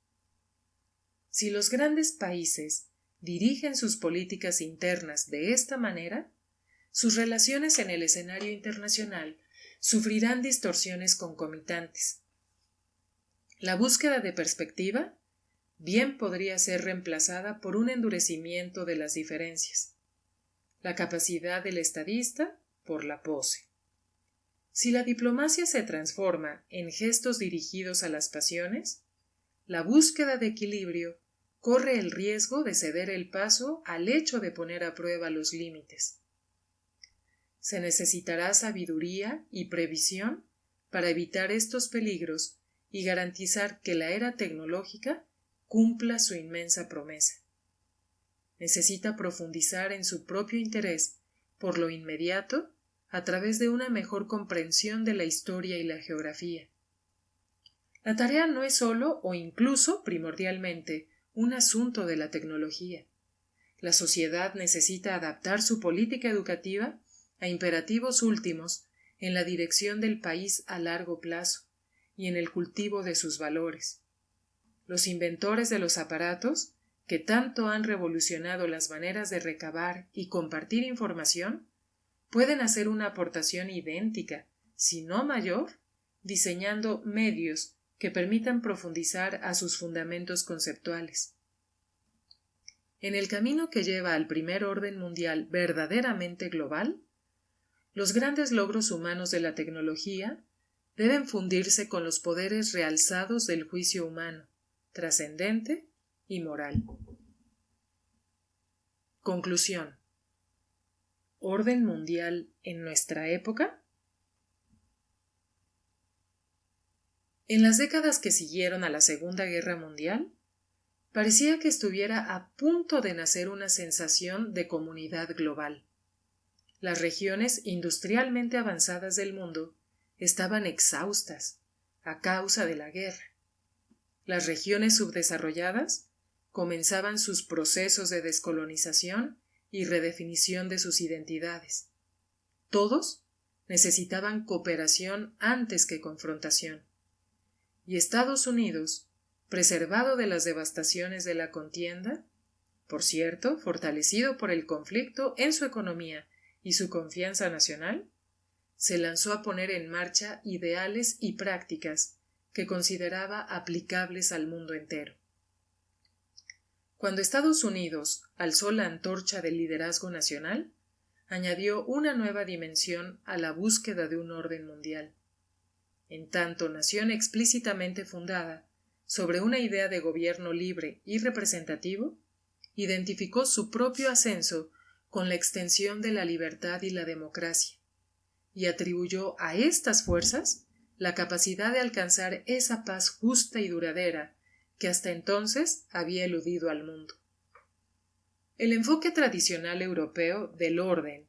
Si los grandes países dirigen sus políticas internas de esta manera, sus relaciones en el escenario internacional sufrirán distorsiones concomitantes. La búsqueda de perspectiva bien podría ser reemplazada por un endurecimiento de las diferencias, la capacidad del estadista por la pose. Si la diplomacia se transforma en gestos dirigidos a las pasiones, la búsqueda de equilibrio corre el riesgo de ceder el paso al hecho de poner a prueba los límites. Se necesitará sabiduría y previsión para evitar estos peligros y garantizar que la era tecnológica cumpla su inmensa promesa. Necesita profundizar en su propio interés por lo inmediato a través de una mejor comprensión de la historia y la geografía. La tarea no es solo o incluso primordialmente un asunto de la tecnología. La sociedad necesita adaptar su política educativa a imperativos últimos en la dirección del país a largo plazo y en el cultivo de sus valores. Los inventores de los aparatos, que tanto han revolucionado las maneras de recabar y compartir información, pueden hacer una aportación idéntica, si no mayor, diseñando medios que permitan profundizar a sus fundamentos conceptuales. En el camino que lleva al primer orden mundial verdaderamente global, los grandes logros humanos de la tecnología deben fundirse con los poderes realzados del juicio humano, trascendente y moral. Conclusión. ¿Orden mundial en nuestra época? En las décadas que siguieron a la Segunda Guerra Mundial, parecía que estuviera a punto de nacer una sensación de comunidad global. Las regiones industrialmente avanzadas del mundo estaban exhaustas a causa de la guerra. Las regiones subdesarrolladas comenzaban sus procesos de descolonización y redefinición de sus identidades. Todos necesitaban cooperación antes que confrontación. Y Estados Unidos, preservado de las devastaciones de la contienda, por cierto, fortalecido por el conflicto en su economía y su confianza nacional, se lanzó a poner en marcha ideales y prácticas que consideraba aplicables al mundo entero. Cuando Estados Unidos alzó la antorcha del liderazgo nacional, añadió una nueva dimensión a la búsqueda de un orden mundial. En tanto nación explícitamente fundada sobre una idea de gobierno libre y representativo, identificó su propio ascenso con la extensión de la libertad y la democracia, y atribuyó a estas fuerzas la capacidad de alcanzar esa paz justa y duradera que hasta entonces había eludido al mundo. El enfoque tradicional europeo del orden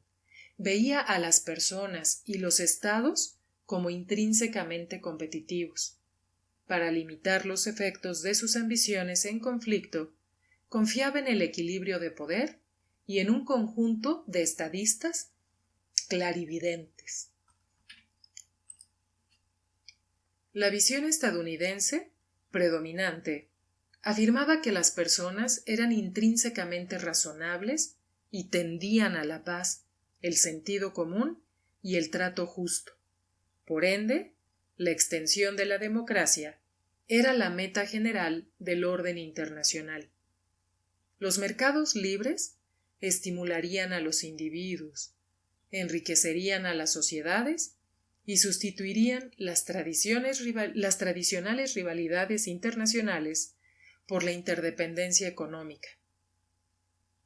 veía a las personas y los estados como intrínsecamente competitivos. Para limitar los efectos de sus ambiciones en conflicto, confiaba en el equilibrio de poder y en un conjunto de estadistas clarividentes. La visión estadounidense, predominante, afirmaba que las personas eran intrínsecamente razonables y tendían a la paz, el sentido común y el trato justo. Por ende, la extensión de la democracia era la meta general del orden internacional. Los mercados libres estimularían a los individuos, enriquecerían a las sociedades y sustituirían las tradicionales rivalidades internacionales por la interdependencia económica.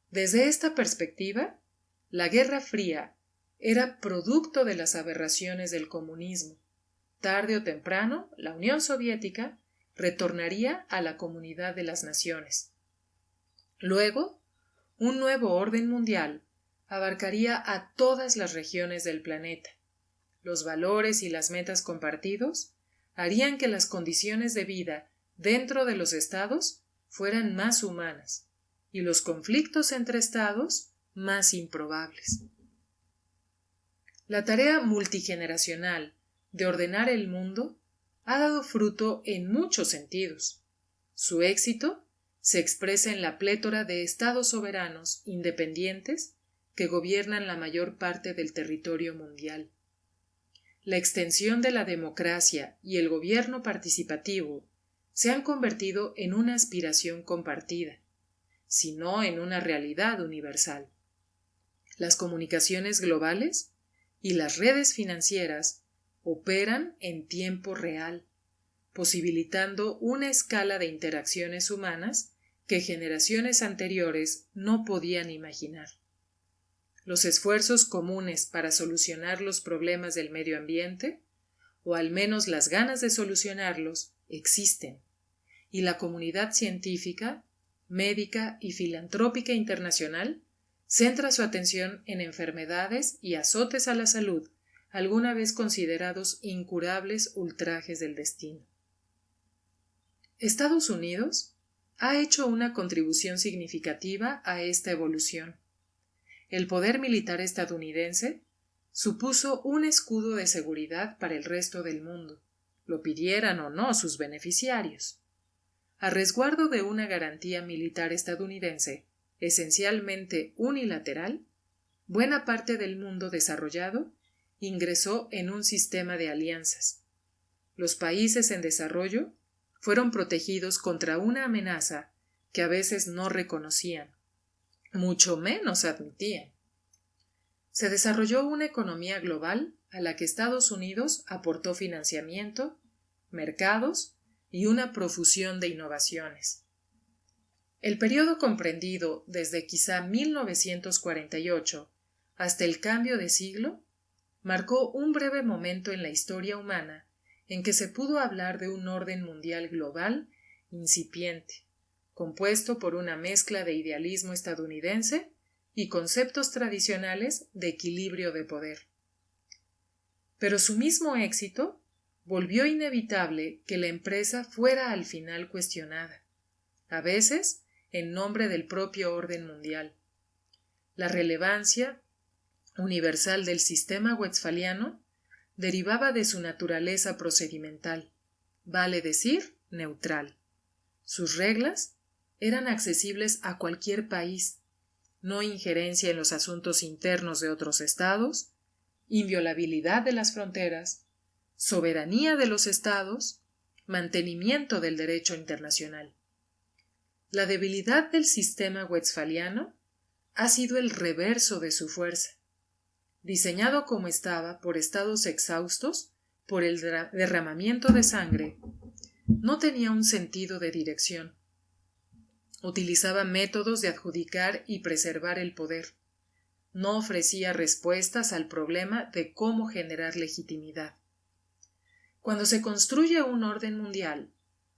Desde esta perspectiva, la Guerra Fría era producto de las aberraciones del comunismo. Tarde o temprano, la Unión Soviética retornaría a la comunidad de las naciones. Luego, un nuevo orden mundial abarcaría a todas las regiones del planeta. Los valores y las metas compartidos harían que las condiciones de vida dentro de los estados fueran más humanas y los conflictos entre estados más improbables. La tarea multigeneracional de ordenar el mundo ha dado fruto en muchos sentidos. Su éxito se expresa en la plétora de estados soberanos independientes que gobiernan la mayor parte del territorio mundial. La extensión de la democracia y el gobierno participativo se han convertido en una aspiración compartida, sino en una realidad universal. Las comunicaciones globales y las redes financieras operan en tiempo real, posibilitando una escala de interacciones humanas que generaciones anteriores no podían imaginar. Los esfuerzos comunes para solucionar los problemas del medio ambiente, o al menos las ganas de solucionarlos, existen, y la comunidad científica, médica y filantrópica internacional centra su atención en enfermedades y azotes a la salud alguna vez considerados incurables ultrajes del destino. Estados Unidos ha hecho una contribución significativa a esta evolución. El poder militar estadounidense supuso un escudo de seguridad para el resto del mundo, lo pidieran o no sus beneficiarios. A resguardo de una garantía militar estadounidense, esencialmente unilateral, buena parte del mundo desarrollado ingresó en un sistema de alianzas. Los países en desarrollo fueron protegidos contra una amenaza que a veces no reconocían, mucho menos admitían. Se desarrolló una economía global a la que Estados Unidos aportó financiamiento, mercados y una profusión de innovaciones. El periodo comprendido desde quizá 1948 hasta el cambio de siglo marcó un breve momento en la historia humana en que se pudo hablar de un orden mundial global incipiente, compuesto por una mezcla de idealismo estadounidense y conceptos tradicionales de equilibrio de poder. Pero su mismo éxito volvió inevitable que la empresa fuera al final cuestionada, a veces en nombre del propio orden mundial. La relevancia universal del sistema westfaliano derivaba de su naturaleza procedimental, vale decir, neutral. Sus reglas eran accesibles a cualquier país, no injerencia en los asuntos internos de otros estados, inviolabilidad de las fronteras, soberanía de los estados, mantenimiento del derecho internacional. La debilidad del sistema westfaliano ha sido el reverso de su fuerza. Diseñado como estaba por estados exhaustos por el derramamiento de sangre, no tenía un sentido de dirección. Utilizaba métodos de adjudicar y preservar el poder. No ofrecía respuestas al problema de cómo generar legitimidad. Cuando se construye un orden mundial,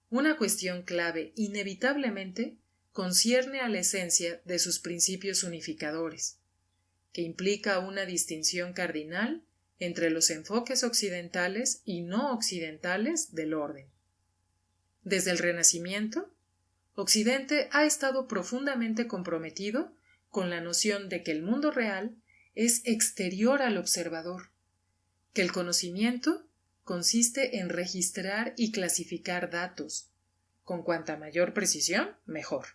una cuestión clave inevitablemente concierne a la esencia de sus principios unificadores, que implica una distinción cardinal entre los enfoques occidentales y no occidentales del orden. Desde el Renacimiento, Occidente ha estado profundamente comprometido con la noción de que el mundo real es exterior al observador, que el conocimiento consiste en registrar y clasificar datos, con cuanta mayor precisión, mejor,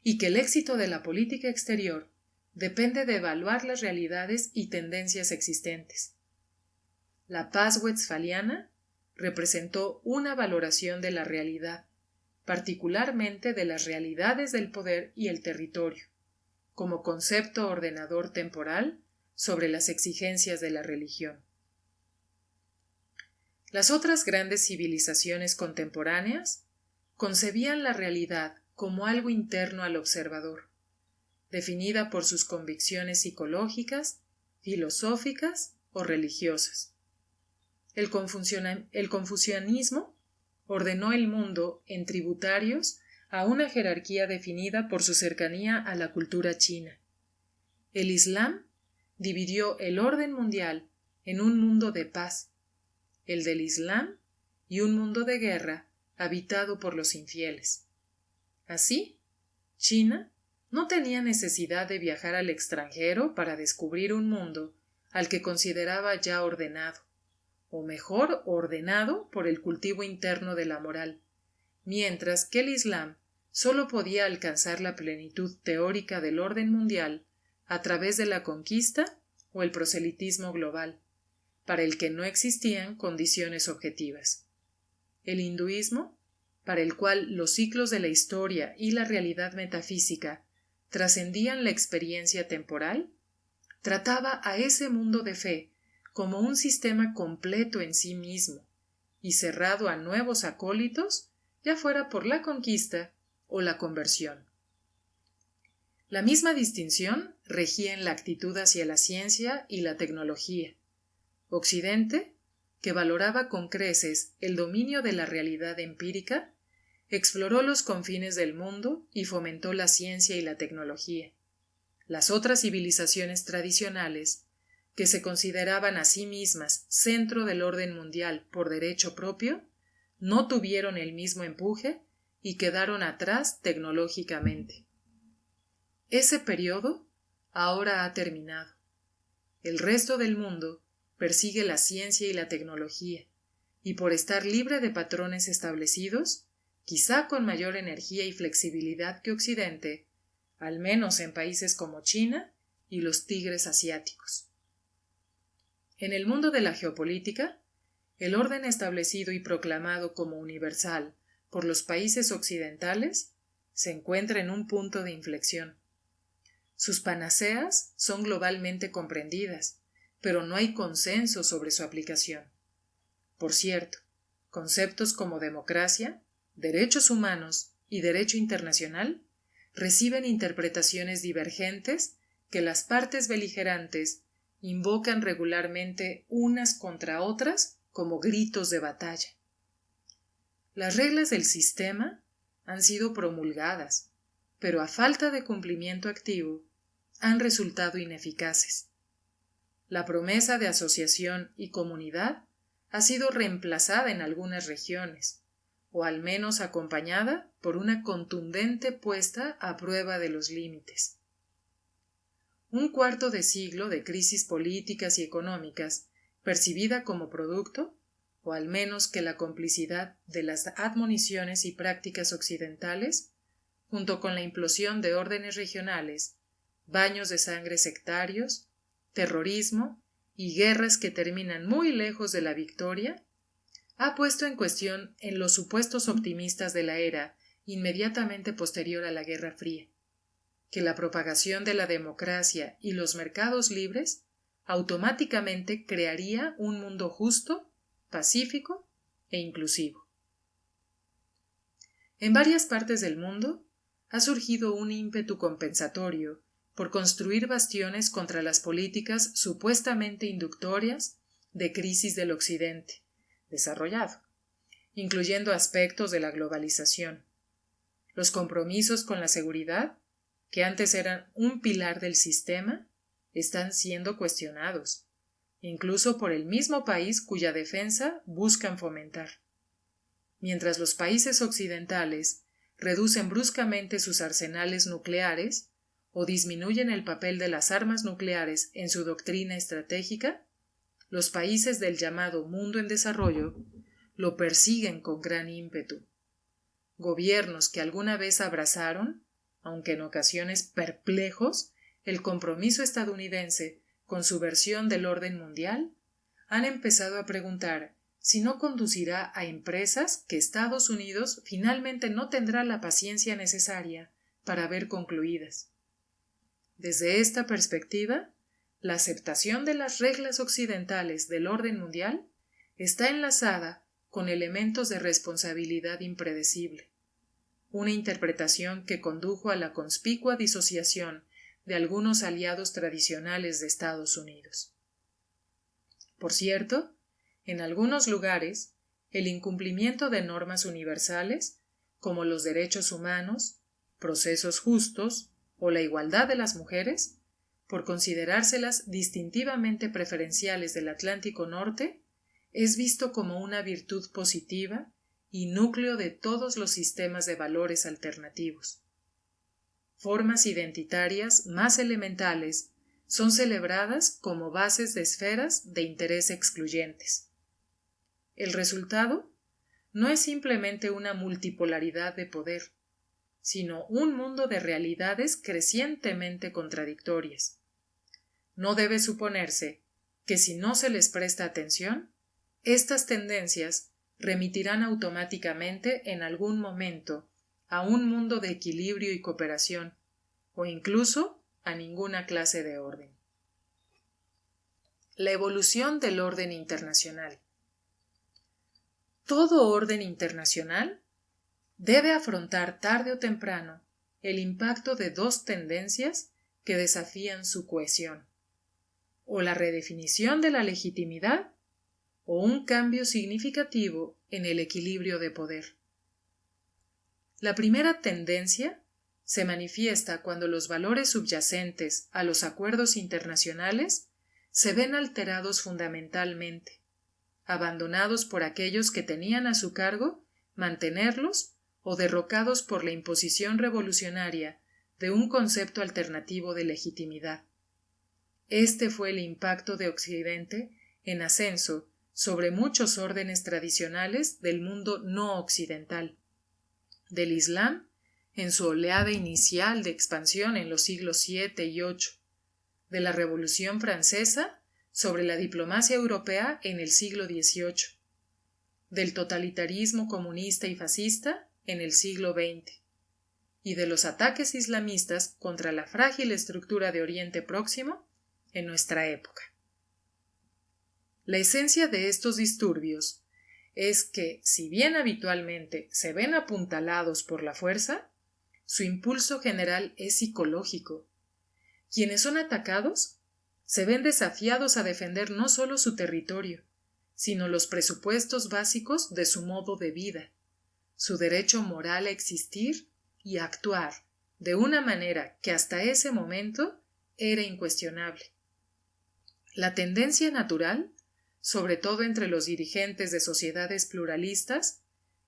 y que el éxito de la política exterior depende de evaluar las realidades y tendencias existentes. La paz westfaliana representó una valoración de la realidad, particularmente de las realidades del poder y el territorio, como concepto ordenador temporal sobre las exigencias de la religión. Las otras grandes civilizaciones contemporáneas concebían la realidad como algo interno al observador, definida por sus convicciones psicológicas, filosóficas o religiosas. El confucianismo ordenó el mundo en tributarios a una jerarquía definida por su cercanía a la cultura china. El Islam dividió el orden mundial en un mundo de paz, el del Islam, y un mundo de guerra habitado por los infieles. Así, China no tenía necesidad de viajar al extranjero para descubrir un mundo al que consideraba ya ordenado, o mejor ordenado por el cultivo interno de la moral, mientras que el Islam solo podía alcanzar la plenitud teórica del orden mundial a través de la conquista o el proselitismo global, para el que no existían condiciones objetivas. El hinduismo, para el cual los ciclos de la historia y la realidad metafísica trascendían la experiencia temporal, trataba a ese mundo de fe como un sistema completo en sí mismo y cerrado a nuevos acólitos, ya fuera por la conquista o la conversión. La misma distinción regía en la actitud hacia la ciencia y la tecnología. Occidente, que valoraba con creces el dominio de la realidad empírica, exploró los confines del mundo y fomentó la ciencia y la tecnología. Las otras civilizaciones tradicionales, que se consideraban a sí mismas centro del orden mundial por derecho propio, no tuvieron el mismo empuje y quedaron atrás tecnológicamente. Ese periodo ahora ha terminado. El resto del mundo persigue la ciencia y la tecnología, y por estar libre de patrones establecidos, quizá con mayor energía y flexibilidad que Occidente, al menos en países como China y los tigres asiáticos. En el mundo de la geopolítica, el orden establecido y proclamado como universal por los países occidentales se encuentra en un punto de inflexión. Sus panaceas son globalmente comprendidas, pero no hay consenso sobre su aplicación. Por cierto, conceptos como democracia, derechos humanos y derecho internacional reciben interpretaciones divergentes que las partes beligerantes invocan regularmente unas contra otras como gritos de batalla. Las reglas del sistema han sido promulgadas, pero a falta de cumplimiento activo, han resultado ineficaces. La promesa de asociación y comunidad ha sido reemplazada en algunas regiones, o al menos acompañada por una contundente puesta a prueba de los límites. un cuarto de siglo de crisis políticas y económicas, percibida como producto, o al menos que la complicidad de las admoniciones y prácticas occidentales, junto con la implosión de órdenes regionales, baños de sangre sectarios, terrorismo y guerras que terminan muy lejos de la victoria, ha puesto en cuestión en los supuestos optimistas de la era inmediatamente posterior a la Guerra Fría, que la propagación de la democracia y los mercados libres automáticamente crearía un mundo justo, pacífico e inclusivo. En varias partes del mundo ha surgido un ímpetu compensatorio por construir bastiones contra las políticas supuestamente inductorias de crisis del Occidente desarrollado, incluyendo aspectos de la globalización, los compromisos con la seguridad, que antes eran un pilar del sistema, están siendo cuestionados, incluso por el mismo país cuya defensa buscan fomentar. Mientras los países occidentales reducen bruscamente sus arsenales nucleares o disminuyen el papel de las armas nucleares en su doctrina estratégica, los países del llamado mundo en desarrollo lo persiguen con gran ímpetu. Gobiernos que alguna vez abrazaron, aunque en ocasiones perplejos, el compromiso estadounidense con su versión del orden mundial, han empezado a preguntar si no conducirá a empresas que Estados Unidos finalmente no tendrá la paciencia necesaria para ver concluidas. Desde esta perspectiva, la aceptación de las reglas occidentales del orden mundial está enlazada con elementos de responsabilidad impredecible, una interpretación que condujo a la conspicua disociación de algunos aliados tradicionales de Estados Unidos. Por cierto, en algunos lugares, el incumplimiento de normas universales, como los derechos humanos, procesos justos o la igualdad de las mujeres, por considerárselas distintivamente preferenciales del Atlántico Norte, es visto como una virtud positiva y núcleo de todos los sistemas de valores alternativos. Formas identitarias más elementales son celebradas como bases de esferas de interés excluyentes. El resultado no es simplemente una multipolaridad de poder, sino un mundo de realidades crecientemente contradictorias. No debe suponerse que si no se les presta atención, estas tendencias remitirán automáticamente en algún momento a un mundo de equilibrio y cooperación, o incluso a ninguna clase de orden. La evolución del orden internacional. Todo orden internacional debe afrontar tarde o temprano el impacto de dos tendencias que desafían su cohesión, o la redefinición de la legitimidad o un cambio significativo en el equilibrio de poder. La primera tendencia se manifiesta cuando los valores subyacentes a los acuerdos internacionales se ven alterados fundamentalmente, abandonados por aquellos que tenían a su cargo mantenerlos o derrocados por la imposición revolucionaria de un concepto alternativo de legitimidad. Este fue el impacto de Occidente en ascenso sobre muchos órdenes tradicionales del mundo no occidental, del Islam en su oleada inicial de expansión en los siglos VII y VIII, de la Revolución Francesa sobre la diplomacia europea en el siglo XVIII, del totalitarismo comunista y fascista en el siglo XX, y de los ataques islamistas contra la frágil estructura de Oriente Próximo en nuestra época. La esencia de estos disturbios es que, si bien habitualmente se ven apuntalados por la fuerza, su impulso general es psicológico. Quienes son atacados se ven desafiados a defender no solo su territorio, sino los presupuestos básicos de su modo de vida, su derecho moral a existir y a actuar de una manera que hasta ese momento era incuestionable. La tendencia natural, sobre todo entre los dirigentes de sociedades pluralistas,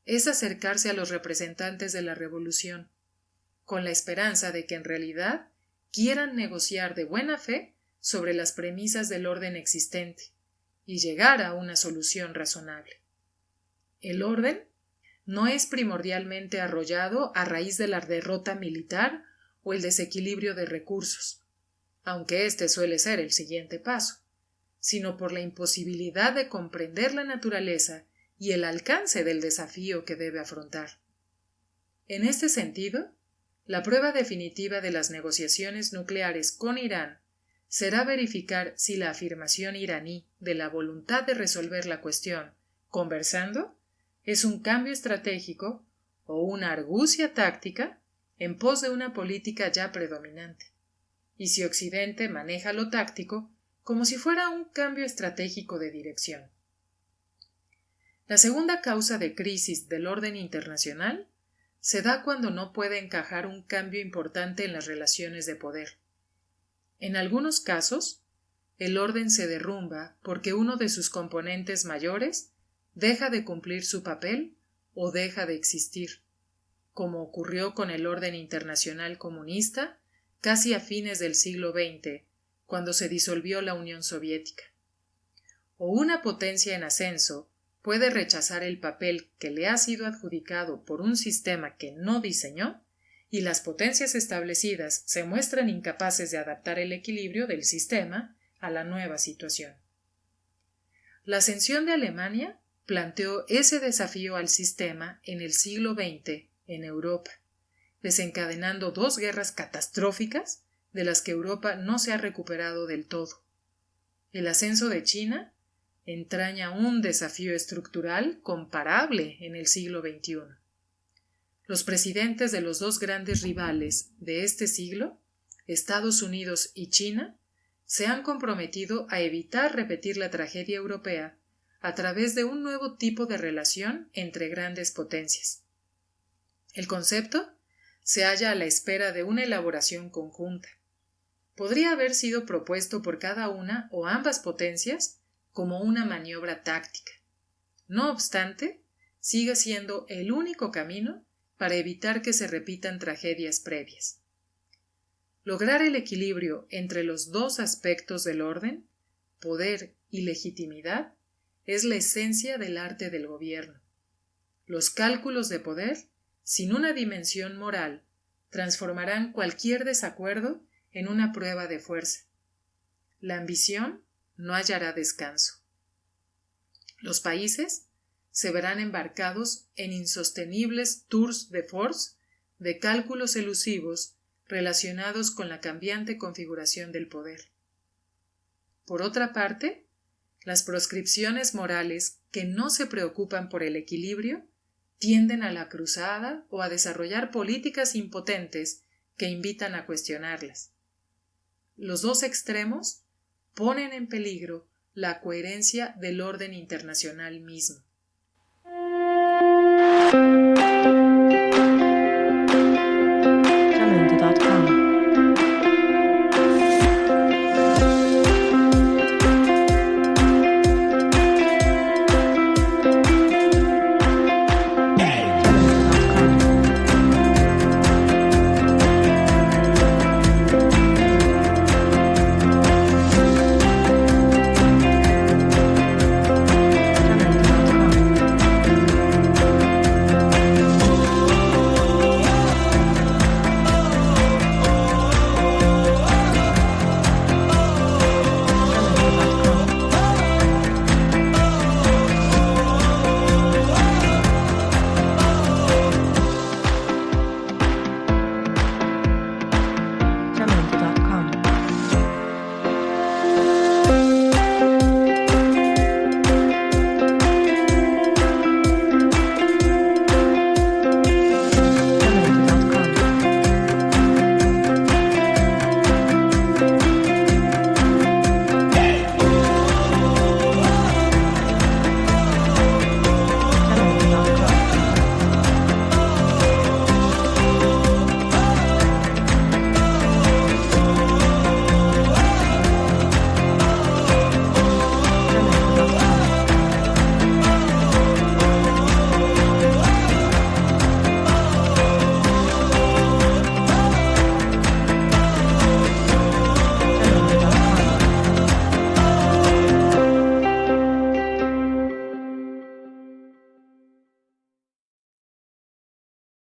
es acercarse a los representantes de la revolución, con la esperanza de que en realidad quieran negociar de buena fe sobre las premisas del orden existente y llegar a una solución razonable. El orden no es primordialmente arrollado a raíz de la derrota militar o el desequilibrio de recursos, aunque este suele ser el siguiente paso, sino por la imposibilidad de comprender la naturaleza y el alcance del desafío que debe afrontar. En este sentido, la prueba definitiva de las negociaciones nucleares con Irán será verificar si la afirmación iraní de la voluntad de resolver la cuestión conversando es un cambio estratégico o una argucia táctica en pos de una política ya predominante, y si Occidente maneja lo táctico como si fuera un cambio estratégico de dirección. La segunda causa de crisis del orden internacional se da cuando no puede encajar un cambio importante en las relaciones de poder. En algunos casos, el orden se derrumba porque uno de sus componentes mayores deja de cumplir su papel o deja de existir, como ocurrió con el orden internacional comunista casi a fines del siglo XX, cuando se disolvió la Unión Soviética. O una potencia en ascenso puede rechazar el papel que le ha sido adjudicado por un sistema que no diseñó, y las potencias establecidas se muestran incapaces de adaptar el equilibrio del sistema a la nueva situación. La ascensión de Alemania planteó ese desafío al sistema en el siglo XX en Europa, desencadenando dos guerras catastróficas de las que Europa no se ha recuperado del todo. El ascenso de China entraña un desafío estructural comparable en el siglo XXI. Los presidentes de los dos grandes rivales de este siglo, Estados Unidos y China, se han comprometido a evitar repetir la tragedia europea a través de un nuevo tipo de relación entre grandes potencias. El concepto se halla a la espera de una elaboración conjunta. Podría haber sido propuesto por cada una o ambas potencias como una maniobra táctica. No obstante, sigue siendo el único camino para evitar que se repitan tragedias previas. Lograr el equilibrio entre los dos aspectos del orden, poder y legitimidad, es la esencia del arte del gobierno. Los cálculos de poder, sin una dimensión moral, transformarán cualquier desacuerdo en una prueba de fuerza. La ambición no hallará descanso. Los países se verán embarcados en insostenibles tours de force de cálculos elusivos relacionados con la cambiante configuración del poder. Por otra parte, las proscripciones morales que no se preocupan por el equilibrio tienden a la cruzada o a desarrollar políticas impotentes que invitan a cuestionarlas. Los dos extremos ponen en peligro la coherencia del orden internacional mismo.